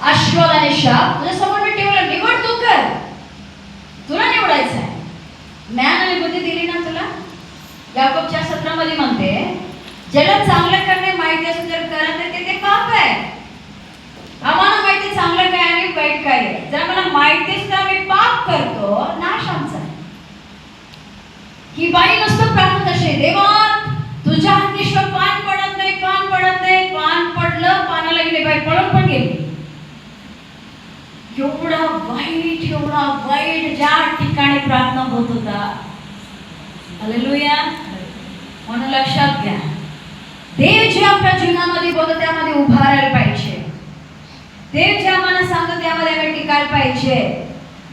आशीर्वाद आणि शाप तुझ्या समोर मी ठेवलं, निवड तू कर, तुला निवडायचं आहे. ज्ञान आणि बुद्धी दिली ना तुला. याकोबच्या 17 मध्ये म्हणते, ज्याला चांगलं करणे माहिती असून जर करत नाही ते पाप आहे. आम्हाला माहिती चांगलं काय आणि वाईट काय आहे. जर मला माहिती असतं आम्ही पाप करतो, नाश आमचा आहे. ही बाई नुसतं प्रार्थना असे, देवा तुझ्या हातनीश्वर पान पडत नाही, पान पडत नाही. पान पडलं, पानाला गेले, बाई पळून पण गेली. एवढा वाईट ज्या ठिकाणी प्रार्थना होत होता. हालेलुया. म्हणून लक्षात घ्या, देव जे आपल्या जीवनामध्ये बोलतो त्यामध्ये उभा राहायला पाहिजे. देव जे आम्हाला सांगतो त्यामध्ये आम्ही टिकायला पाहिजे.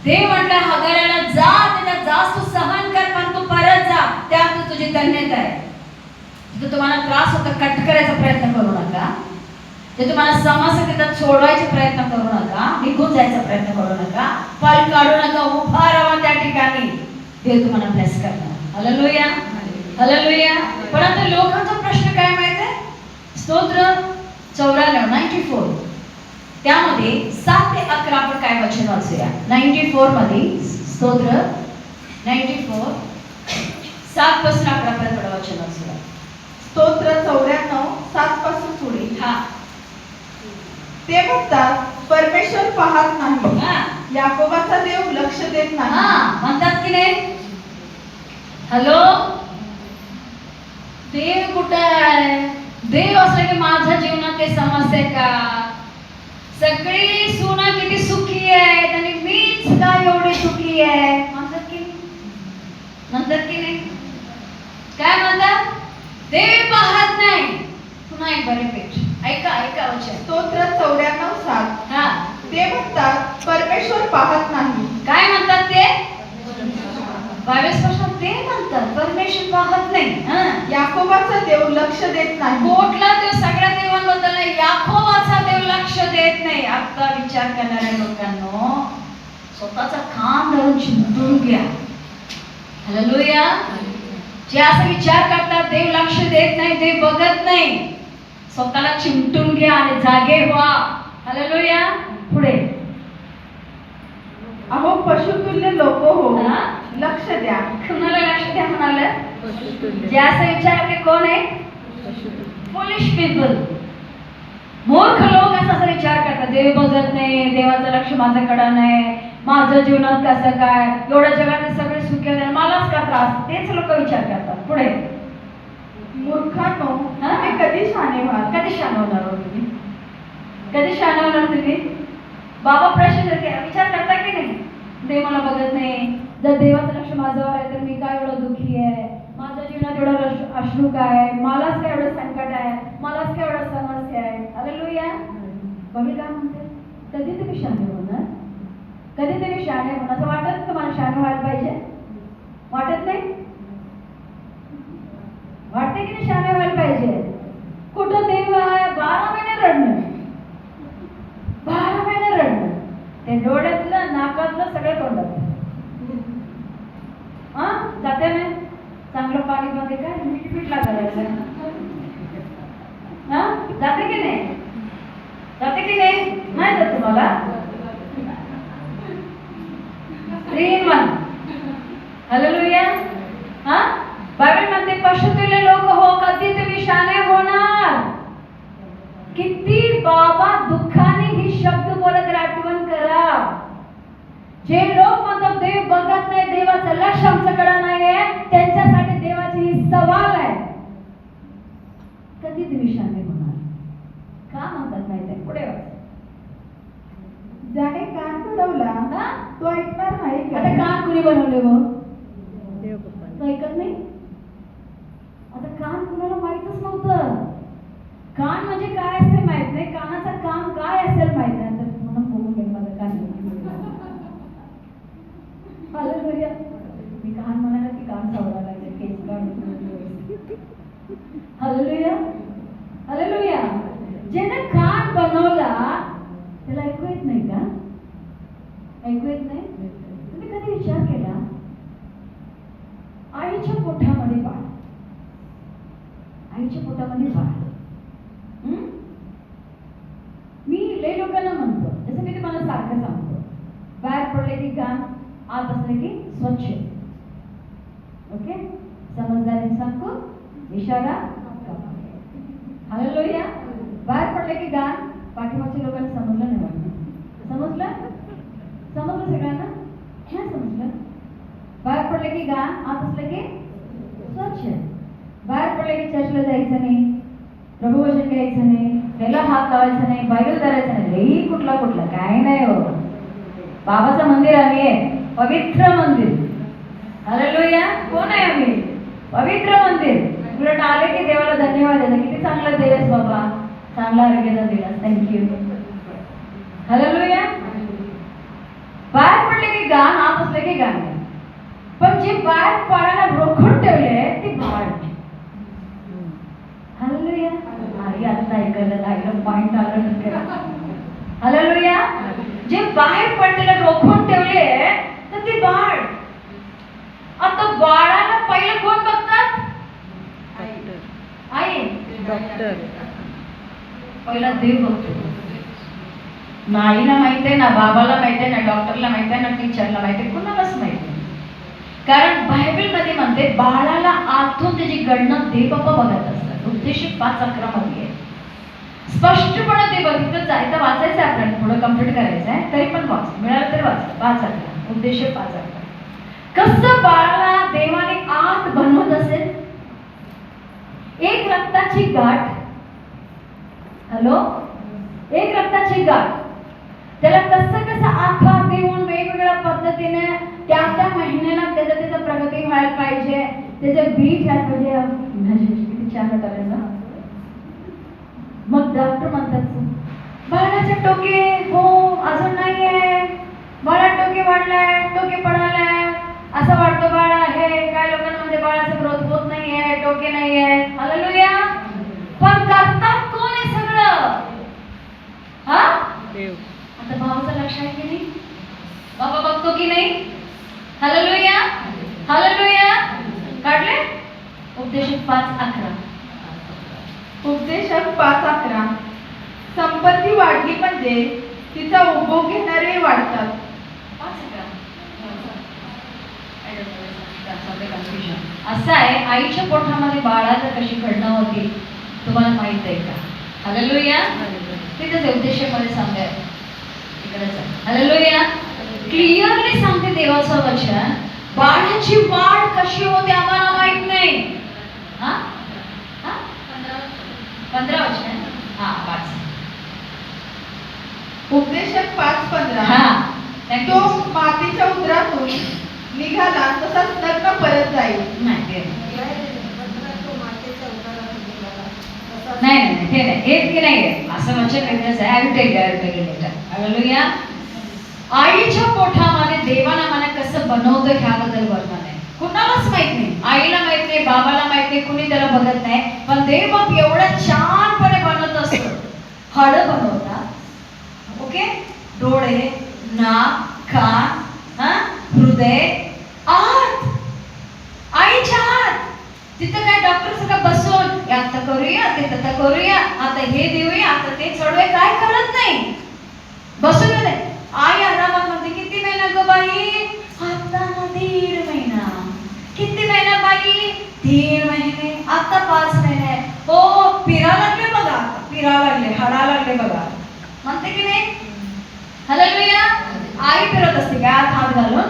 देव म्हटलं हगाराला जा, त्याला जास्त सहन कर, पण तू परत जा, त्यात तुझी धन्यता आहे. जर तुम्हाला त्रास होता कट करायचा प्रयत्न करू नका. जे तुम्हाला समस्या देतात सोडवायचा प्रयत्न करू नका, निघून जायचा प्रयत्न करू नका, पल काढू नका, उभा राहा त्या ठिकाणी. देव तुम्हाला ब्लेस करणार. Hallelujah, hallelujah. पण आता लोकांचा प्रश्न काय माहित आहे? स्तोत्र 94 त्यामध्ये 7 ते 11 आपण काय वचन वाचूया. 94 मध्ये स्तोत्र 94 7 पासून 11 पर्यंत वचन वाचूया. स्तोत्र 94 7 पासून पुढे. हा, ते म्हणतात परमेश्वर पाहत नाही, हा, याकोबाचा देव लक्ष देत नाही. हा, म्हणतात की नाही? हॅलो, देव कुठे आहे? देव असं की माझ्या जीवनात काही समस्या आहे का? सगळी सुना किती सुखी आहेत आणि मीच का एवढी सुखी आहे म्हणतात की नाही? म्हणतात की नाही? काय म्हणतात? देव पाहत नाही. पुन्हा एक बरे पेट ऐका वचन. स्तोत्र 94 7. हा, ते म्हणतात परमेश्वर पाहत नाही. काय म्हणतात ते? 22 पासून ते म्हणतात परमेश्वर पाहत नाही. हा, याकोबाचा देव लक्ष देत नाही. कुठला देव? सगळ्या देवांबद्दल नाही, याकोबाचा देव लक्ष देत नाही. आता विचार करणाऱ्या लोकांनो, स्वतःचा कान धरून चिंतून घ्या. हालेलुया. जे असं विचार करतात देव लक्ष देत नाही, देव बघत नाही, स्वतःला चिमटून घ्या आणि जागे व्हा. हालेलुया. पुढे. अहो पशुतुल्य लोक हो, हा? लक्ष द्या. कुणाला लक्ष द्या म्हणाले? जे असं विचार करते कोण आहे? Foolish people. मूर्ख लोक असा विचार करतात, देव बघत नाही, देवाचं लक्ष माझ्याकडं नाही, माझं जीवनात कसं काय, एवढ्या जगात सगळे सुखी आहेत, मलाच का त्रास? तेच लोक विचार करतात. पुढे. मूर्खांनो, हा? तुम्ही कधी शहाणे व्हाल? कधी शहाणे होणार हो तुम्ही? कधी शहाणे होणार तुम्ही? बाबा प्रश्न विचार करता की नाही? देव मला बघत नाही, जर देवाचं लक्ष माझ्यावर आहे तर मी काय एवढं दुःखी आहे, माझ्या जीवनात एवढं अश्रू काय, मलाच काय एवढं संकट आहे, मलाच काय एवढं समस्या आहे. हालेलुया. बघी काय म्हणते? कधी तुम्ही शहाणे होणार? कधी तुम्ही शहाणे होणार? असं वाटत तुम्हाला शहाणे व्हायला पाहिजे? वाटत नाही? वाटते की नाही शहाणे व्हायला पाहिजे? कुठं देव आहे? 12 महिने रडणं, 12 महिने रडणं, ते डोळ्यातलं नाकातलं सगळं तोंडात. हा, जाते ना चांगलं पाणी मध्ये काय मीठ लागायचं. हा, जाते की नाही? जाते की नाही? नाही जात तुम्हाला? 3 in 1. हालेलुया. हा, बायबल म्हणते पशुतुल्य लोक हो, कधी तुम्ही शहाणे होणार? किती बाबा दुःखाने ही शब्द बोलत आठवण करा. जे लोक म्हणतात देव बघत नाही, देवाचं लक्ष आमच्याकडे नाहीये, त्यांच्यासाठी देवाची ही सवाल आहे. कधी तुम्ही शहाणे होणार? का म्हणतात माहिती आहे? पुढे वाचा. ज्याने कान घडवला हा? तो ऐकणार नाही का? आता कान कुणी बनवले मग? तो ऐकत नाही. आता कान कुणाला माहितच नव्हतं. कान म्हणजे काय असते माहित नाही, कानाचं काम काय असेल माहित नाही. तर म्हणून बघून घे माझं कान. हालेलुया. मी कान म्हणाला की कान सावरायला लागले, केस काढ. Hallelujah, hallelujah. ज्याने कान बनवला त्याला ऐकू येत नाही का? ऐकू येत नाही? तुम्ही कधी विचार केला? आईच्या पोटामध्ये बाळ, आईच्या पोटामध्ये बाळ. मी लय लोकांना म्हणतो तुम्हाला सारखं सांगतो, बाहेर पडले की घाण, आत असले की स्वच्छ. ओके, समजदार इंसान को इशारा. हालेलुया. बाहेर पडले की घाण, पाठीमागच्या लोकांना समजलं नाही वाटत. समजलं सगळ्यांना? काय समजलं? बाहेर पडले की घाण, आत असले की स्वच्छ. बाहेर पडले की चर्चला जायचं नाही, प्रभुवचन घ्यायचं नाही, त्याला हात लावायचा नाही, बायबल करायचं नाही, लई कुठला काय नाही हो. बाबाचं मंदिर आम्ही आहे, पवित्र मंदिर. हालेलुया. कोण आहे आम्ही? पवित्र मंदिर. उलट आले की देवाला धन्यवाद द्यायचा, किती चांगला देव आहेस बाबा, चांगला आरोग्याचा दिलास, थँक्यू. हालेलुया. बाहेर पडले की गाण, आत असले की गाण. पण जे बाहेर पाडायला रोखून ठेवले ती भाड. हालेलुया. आई आता ऐकलं पॉइंट आलं. हालेलुया. जे बाहेर पडलेलं रोखून ठेवले तर ती बाळ. आता बाळाला पहिलं कोण बघतात? आई. डॉक्टर. पहिला देव बघतो. ना आईला माहिती आहे, ना बाबाला माहिती आहे, ना डॉक्टरला माहिती आहे, ना टीचरला माहिती आहे, कुणालाच माहिती नाही. कारण बायबलमध्ये म्हणते बाळाला आतून त्याची गणना देवबापा बघत असतात. उद्देश 5:11 मध्ये स्पष्टपणे ते बघितलं जायचं. वाचायचं आपल्याला, थोडं कम्प्लीट करायचं आहे, तरी पण वाच, मिळालं तरी वाच. 5:11 उद्देश 5:11. कसं बाळाला देवाने आत बनवत असेल. एक रक्ताची गाठ. हॅलो, एक रक्ताची गाठ, त्याला कसं आकार देऊन वेगवेगळ्या पद्धतीने त्या महिन्याला त्याचा प्रगती व्हायला पाहिजे, त्याचे बीट व्हायला पाहिजे. किती छान करायचं. मग डॉक्टर म्हणतात बाळाचे टोके हो अजून नाहीये, बाळा टोके वाढलाय, टोके पडायलाय, असं वाटतं बाळ आहे. काय लोकांमध्ये बाळाचा ग्रोथ होत नाहीये, टोके नाहीये. हालेलुया. पण करतात कोण आहे सगळं? हा देव. आता भावाचं लक्ष आहे की नाही? बाबा बघतो की नाही? हालेलुया. हालेलुया. काढले उपदेश 5:11. उपदेशक 5:11. संपत्ती वाढली म्हणजे तिचा उपभोग घेणारे वाढतात. 5:11. असं आहे, आईच्या पोटामध्ये बाळाचं कशी घडणं होती तुम्हाला माहित आहे का? हालेलुया. तिथेच उपदेशामध्ये सांगते, इकडेच. हालेलुया. क्लिअरली सांगते देवाचं वचन. बाळाची वाढ कशी होते आम्हाला माहित नाही. हा 15 वचन. हा 5. उपदेशक 5:15. हा तो मातीच्या उदरातून निघाला तसाच नग्न परत जाईल. नाही ते नाही, ते नाही, हे नाही. असं वचन वेगळंच आहे. I will tell later. Hallelujah. आईच्या पोटामध्ये देवाला मला कसं बनवतं ह्याबद्दल वर्णन आहे. कुणालाच माहित नाही, आईला माहित नाही, बाबाला माहित नाही, कुणी त्याला बघत नाही. पण देव बाप एवढ्या छानपणे बनवत असतो. हाडं बनवतात, ओके, डोळे, नाक, कान, हृदय, आत, आईच्या आत. तिथं काय डॉक्टर सगळं बसून आता करूया, ते तसं करूया, आता हे देऊया, आता ते चढूया, काय करत नाही. बसून नाही. आई आरामात म्हणते किती महिना ग बाई? आता ना 1.5 महिना. किती महिना बाई? 3 महिने. आता 5 महिने. हो फिरा लागले बघा, फिरा लागले, हडा लागले बघा, म्हणते की नाही? हालेलुया. आई फिरत असते का हात घालून?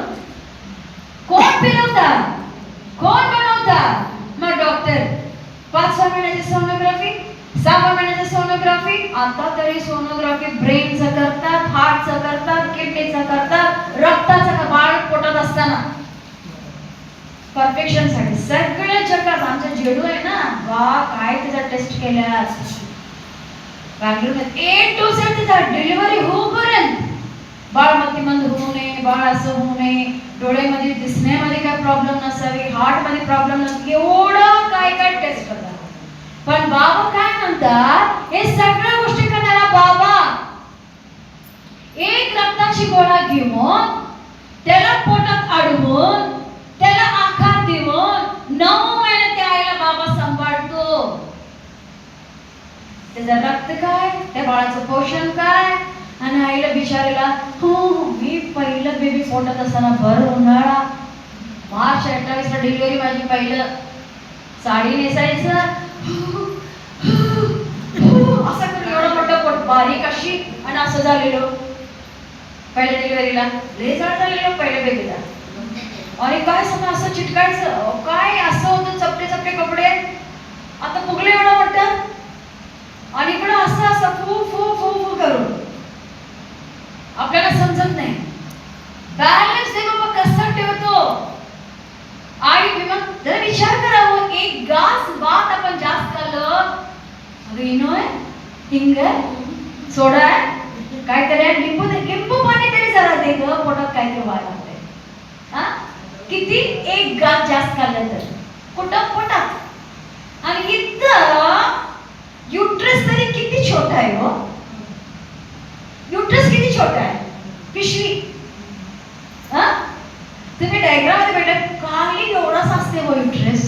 कोण फिरवतात? कोण बनवतात? मग डॉक्टर 5 महिन्याची सोनोग्राफी, 6 महिन्याची सोनोग्राफी. आता तरी सोनोग्राफी ब्रेनचं करतात, हार्टचं करतात, किडनीचं करतात, रक्ताचं. बाळ पोटात असताना परफेक्शन साठी सगळ्या जगात आमच्या जेडू आहे ना, वा काय त्याचा टेस्ट केल्या बँगलोर A to Z त्याचा डिलिव्हरी होईपर्यंत. बाळ मतिमंद होऊ नये, बाळ असं होऊ नये, डोळ्यामध्ये दिसण्यामध्ये काय प्रॉब्लेम नसावी, हार्ट मध्ये प्रॉब्लेम नसावी, एवढं काय काय टेस्ट करतात. पण बाबा काय म्हणतात, हे सगळ्या गोष्टी करणारा बाबा एक रक्ताची गोळा घेऊन त्याला पोटात अडवून त्याला आकार देऊन 9 महिने त्या आईला बाबा सांभाळतो. त्याचं रक्त काय, त्या बाळाचं पोषण काय, आणि आईला बिचारीला पहिलं बेबी पोटात असताना भर उन्हाळा, मार्च 28ला डिलिव्हरी माझी, पहिलं साडी नेसायचं असं करून एवढं मोठं पोट, बारीक अशी आणि असं झालेलो पहिल्या डिलिव्हरीला, लय जाड झालेलो पहिल्या बेबीला. आणि काय समजा असं चिटकायचं, काय असं होतं, चपटे चपटे कपडे, आता फुगले एवढं मोठं, आणि इकडं असं असं फू फू फू फू करून आपल्याला समजत नाही. बॅलन्स दे बाबा कसं ठेवतो. आई मग जरा विचार करावं, एक गास भात आपण जास्त खाल्लं, अगं इनो आहे, हिंग आहे, सोडा आहे, काहीतरी आहे, लिंबू पाणी तरी जरा दे ग, पोटात काहीतरी व्हायला लागतंय. हा किती, एक गास जास्त खाल्लं तर कुठं पोटात. आणि इथं युट्रस तरी किती छोटा आहे हो, युट्रस किती छोटा आहे, पिशवी. हा तुम्ही डायग्राम मध्ये भेटा, काही एवढाच असते हो युट्रस,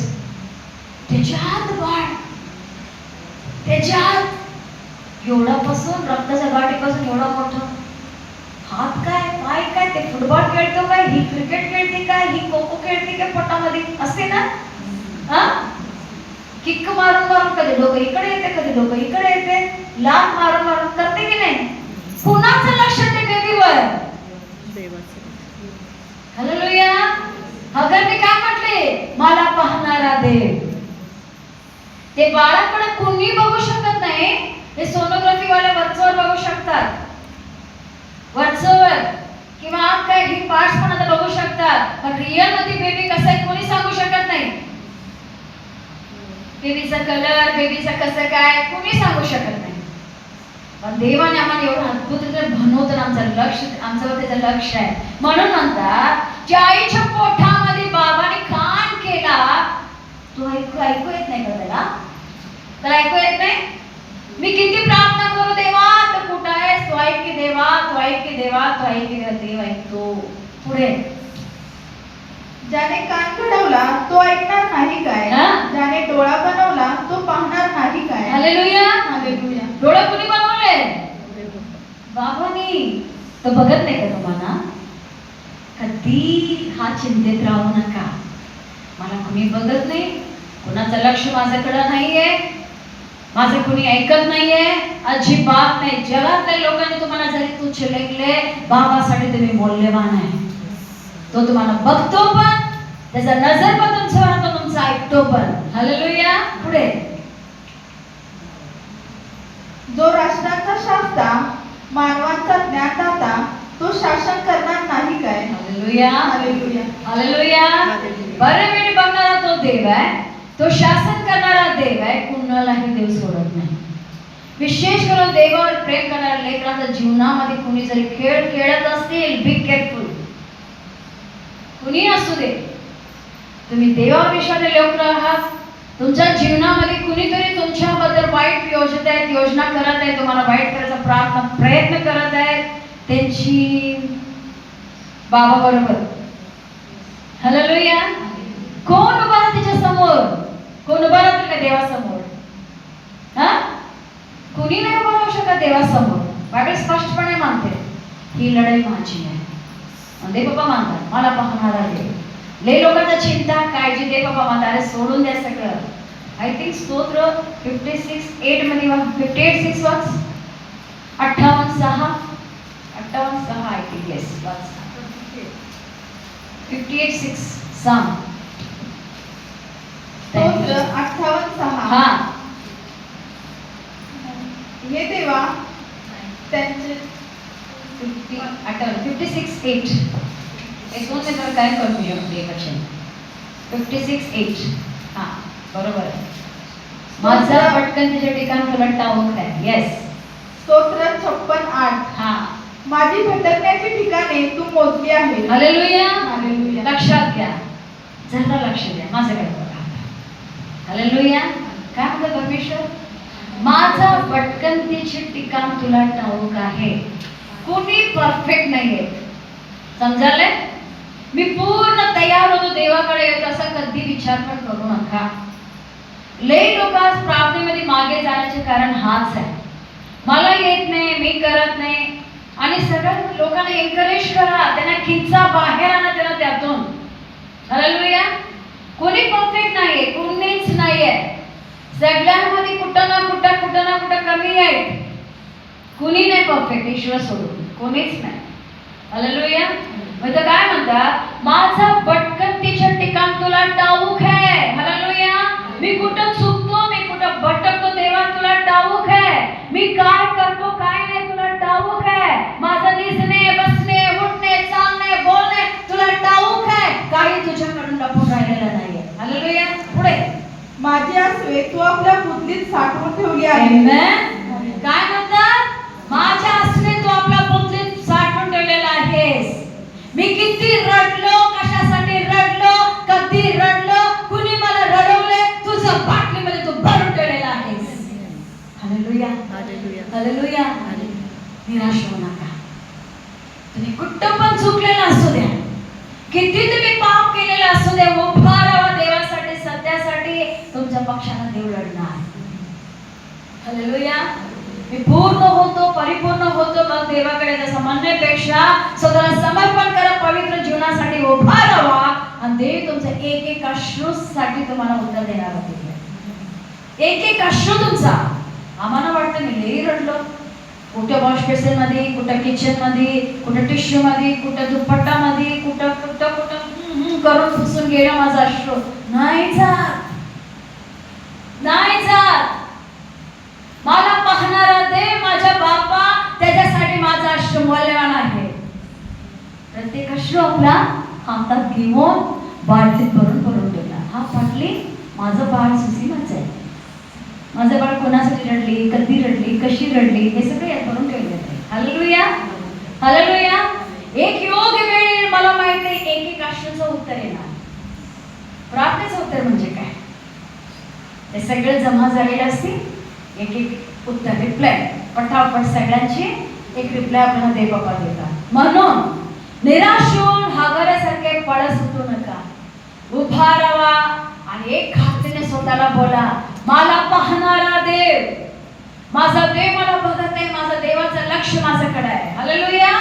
त्याच्यात बाळ, त्याच्यात एवढापासून रक्ताच्या गाठीपासून एवढा मोठा, हात काय पाय काय, ते फुटबॉल खेळतो काय, ही क्रिकेट खेळते काय, ही खो खो खेळते काय, पोटामध्ये असते ना. हा किक मारून मारून कधी डोकं इकडे येते, कधी डोकं इकडे येते, लात मारून मारून करते की नाही. कुणाचं लक्ष ते बेबीवर. हालेलुया. हगरने काय म्हटले, मला पाहणारा देव. ते बाळाकडे कुणी बघू शकत नाही, हे सोनोग्राफी वाले वरचवर बघू शकतात, वरचवर, किंवा आत काय ही पार्ट्स पण आता बघू शकतात, पण रिअल मध्ये बेबी कसं आहे कोणी सांगू शकत नाही. बेबीचा कलर, बेबीचं कसं काय कोणी सांगू शकत नाही. पण देवाने आम्हाला एवढं अद्भुत बनवतं, आमचं लक्ष, आमच्यावर त्याचं लक्ष आहे. म्हणून म्हणतात, ज्या आईच्या पोटामध्ये बाबाने कान केला, तो ऐकू येत नाही का त्याला, तर ऐकू येत नाही. मी किती प्रार्थना करू देवा, तर कुठं आहेस, तो ऐक की देवा, तो ऐक की देवा, तो ऐक की देवा, देव ऐकतो. पुढे, ज्याने कान घडवला तो ऐकणार नाही काय, ज्याने डोळा बनवला तो पाहणार नाही काय. हालेलुया. हालेलुया. डोळे कुणी बनवले, बाबांनी. तो बघत नाही का तुम्हाला. कधी हा चिंतेत राहू नका, मला कुणी बघत नाही, कुणाचं लक्ष माझ्याकडे नाहीये, माझं कुणी ऐकत नाहीये, अजिबात नाही. जगातल्या लोकांनी तुम्हाला जरी तुच्छ लेखले, बाबासाठी तुम्ही मौल्यवान आहे. तो तुम्हाला बघतो पण, त्याचा नजर पण तुमच्यावर राहतो, तुमचं ऐकतो पण. हालेलुया. पुढे, जो राष्ट्राचा शास्ता, मानवांचा ज्ञानदाता, तो शासन करणार नाही काय. हालेलुया. हालेलुया. हालेलुया. बरे वेळ बघणारा तो देव आहे, तो शासन करणारा देव आहे, कुणालाही देव सोडत नाही. विशेष करून देवावर प्रेम करणाऱ्या लेकरांच्या जीवनामध्ये कुणी जरी खेळ खेळत असतील, बी केअरफुल. कुणी असू दे, तुम्ही देवावर विश्वासाने लेकरं आहात, तुमच्या जीवनामध्ये कुणीतरी तुमच्याबद्दल वाईट योजना करत आहे, तुम्हाला वाईट करायचा प्रयत्न करत आहेत, त्यांची बाबा बरोबर. हालेलुया. कोण उभा राहते त्याच्या समोर, कोण उभा राहते का देवासमोर. हा कुणी नाही उभा राहू शकत देवासमोर. बायबल स्पष्टपणे मानते, ही लढाई माझी आहे. दे बाबा मानतात, मला पाहणारा देव. लय लोकांचा चिंता काळजी, दे बाबा मानतात, अरे सोडून द्या सगळं. आय थिंक स्तोत्र 56:8 मध्ये 58:6 वाच, 58:6 आय थिंक. येस वाच 58:6 सांग. स्तोत्र 58:6. हा, हे देवा त्यांचे 56:8 एक दोन मिनिट काय करूया म्हणजे वचन 56:8. हा बरोबर आहे. माझा पटकन त्याच्या ठिकाण तुला ठाऊक आहे. येस. स्तोत्र 56:8. हा, माझी भटकण्याची ठिकाणे तू मोजली आहे. हालेलुया. हालेलुया. लक्षात घ्या, जरा लक्ष द्या माझ्याकडे बघा. हालेलुया. काय म्हणतो परमेश्वर, माझा भटकंतीचे ठिकाण तुला ठाऊक आहे. कोणी परफेक्ट नाहीये, समजाले. मी पूर्ण तयार होतो देवाकडे येतो असा कधी विचार पण करू नका. लय लोक आज प्रार्थनेमध्ये मागे जाण्याचे कारण हाच आहे, मला येत नाही, मी करत नाही. आणि सगळ्या लोकांना एनकरेज करा, खिचा बाहेर आणा त्याला त्यातून. हालेलुया. कोणी परफेक्ट नाहीये, कोणीच नाहीये. सगळ्यांमध्ये कुठं ना कुठं कमी आहेत. कुणी नाही परफेक्ट, ईश्वर सोडून कोणीच नाही. हालेलुया. म्हणजे काय म्हणतात, माझं भटकंतीचं ठिकाण तुला ठाऊक आहे. हालेलुया. मी कुठं चुकतो, मी कुठं भटकतो, देवा तुला ठाऊक आहे. मी काय करतो काय नाही तुला ठाऊक आहे. माझं दिसणे, बसणे, उठणे, चालणे, बोलणे तुला ठाऊक आहे. काही तुझ्याकडून लपून राहिलेलं नाहीये. हालेलुया. पुढे, माझी आसवे तू आपल्या बुद्धीत साठवून ठेवली आहे. आमेन. काय म्हणतात, माझ्या आसवे तू आपल्या बुद्धीत साठवून ठेवलेला आहेस. मी किती रडलो, कशासाठी रडलो, कधी रडलो, कुणी मला रडवले, तुझं बाटलीमध्ये तू भरून ठेवलेला आहेस. हालेलुया. हालेलुया. निराश होऊ नका. तुम्ही कुठं पण चुकलेला असू द्या, किती तुम्ही पाप केलेला असू द्या, उभा राहा देवासाठी. सत्यासाठी तुमच्या पक्षाने देव लढणार. हालेलुया. मी पूर्ण होतो, परिपूर्ण होतो, मग देवाकडे तसं म्हणण्यापेक्षा स्वतःला समर्पण करा, पवित्र जीवनासाठी उभा राहा आणि देव तुमच्या एक एक अश्रूसाठी तुम्हाला उत्तर देणार होते. एक एक अश्रू तुमचा. आम्हाला वाटतं मी लई रडलो, कुठं वॉश बेसिन मध्ये, कुठं किचन मध्ये, कुठं टिश्यू मध्ये, कुठं दुपट्टामध्ये, कुठं कुठं कुठं करून पुसून गेलं माझा अश्रू. नाही जात, नाही जात. मला पाहणारा देव माझ्या बापा, त्याच्यासाठी माझा अश्रू मौल्यवान आहे. प्रत्येक अश्रू आपला हातात घेऊन बाटलीत भरून भरून ठेवला. हा बाटली माझं बाळ सुसीमाचं आहे. माझं बाळ कोणासाठी रडली, कधी रडली, कशी रडली, हे सगळं यात भरून ठेवलेलं आहे. हालेलुया. हालेलुया. एक योग्य वेळ मला माहिती आहे, एक एक अश्रूचं उत्तर येणार. प्रार्थनेचं उत्तर म्हणजे काय, ते सगळे जमा झालेले असतील, एक एक उत्तर, रिप्लाय पटापट सगळ्यांची एक रिप्लाय आपल्याला देव बाबा देतात. म्हणून निराश होऊन हागऱ्यासारखे पळस उठू नका. उभा राहा आणि एक खात्रीने स्वतःला बोला, मला पाहणारा देव, माझा देव मला बघत आहे. माझा देवाचं लक्ष माझ्याकडे आहे. हालेलुया.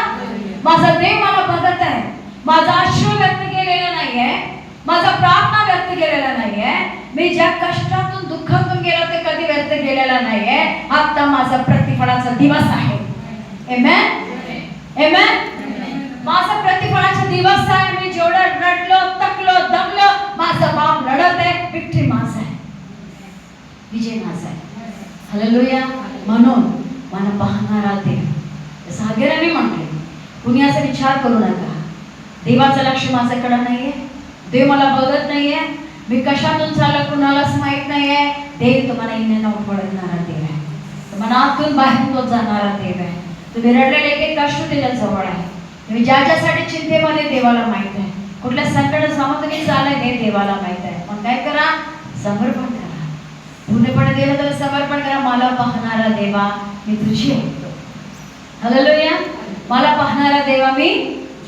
माझा देव मला बघत आहे. माझा अश्रू व्यक्त केलेला नाहीये, माझा प्रार्थना व्यक्त केलेला नाहीये, मी ज्या कष्टातून दुःखातून गेलो ते कधी व्यक्त केलेला नाहीये. आता माझा प्रतिफळाचा दिवस आहे. आमेन. आमेन. माझा प्रतिफळाचा दिवस आहे. मी जेवढं रडलो, तकलो, दमलो, माझा बाप लढत आहे. विक्ट्री माझा आहे, विजय माझा आहे. हालेलुया. म्हणून मला पाहणारा देव, सागराने म्हटले, कुणी असा विचार करू नका, देवाचं लक्ष माझ्याकडे नाहीये, देव मला बघत नाहीये, मी कशातून चाललो कुणालाच माहित नाहीये. देव तुम्हाला इन्यानं ओळखणारा देव आहे, तुम्हाला आतून बाहेर तो जाणारा देव आहे. तुम्ही रडलेले एक एक कष्ट त्याच्या जवळ आहे. तुम्ही ज्याच्यासाठी चिंतेमध्ये देवाला माहित आहे, कुठल्या संकट समोर तुम्ही चालय हे देवाला माहित आहे. मग काय करा, समर्पण करा. पूर्णपणे देवाला त्याला समर्पण करा. मला पाहणारा देवा मी तुझी ऐकतो. हालेलुया. मला पाहणारा देवा मी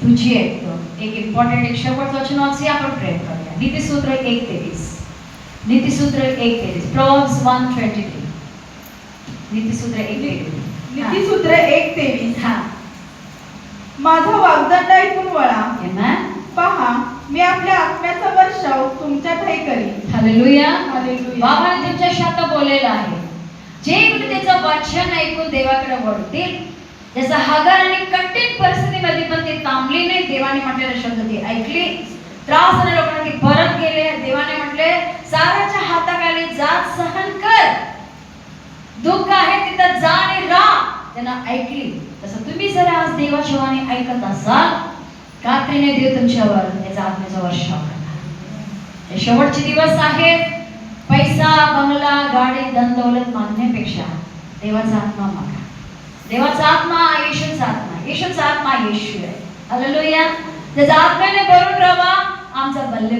तुझी ऐकतो. एक इम्पॉर्टंट एक शेवटचं वचन वाचूया, आपण प्रे करूया. नीतिसूत्र 1:23. नीतिसूत्र 1:23. Proverbs 1:23. नीतिसूत्र 1:23. नीतिसूत्र 1:23. हा. माझा वाग्दंड ऐकून वळा. आमेन. पहा, मी आपल्या आत्म्याचा वर्षाव तुमच्या ठाई करीन. हालेलुया. हालेलुया. बाबाने तुमच्याशी आता बोललेलं आहे. जे कोणी त्याचं वचन ऐकून देवाकडे वळतील, जसं हागार आणि कठीण परिस्थितीमध्ये पण ते थांबली नाही. देवाने म्हटलेला शब्द ती ऐकली. त्रास झालेल्या लोकांना ती परत गेले. देवाने म्हटले, साराच्या हाताखाली जात सहन कर, दुःख आहे तिथं जा आणि राहा. त्यांना ऐकली. तसं तुम्ही जर आज देवाच्या वाणी ऐकत असाल, खात्रीने देव तुमच्यावर त्याचा आत्म्याचा वर्षाव करणार. हे शेवटचे दिवस आहेत. पैसा, बंगला, गाडी, धनदौलत मागण्यापेक्षा देवाचा आत्मा मागा. देवाचा आत्मा येशूचा आत्मा, येशूचा आत्मा येशू आहे. हालेलुया. त्याचा आत्म्याने भरून राहा. आमचा बल्ले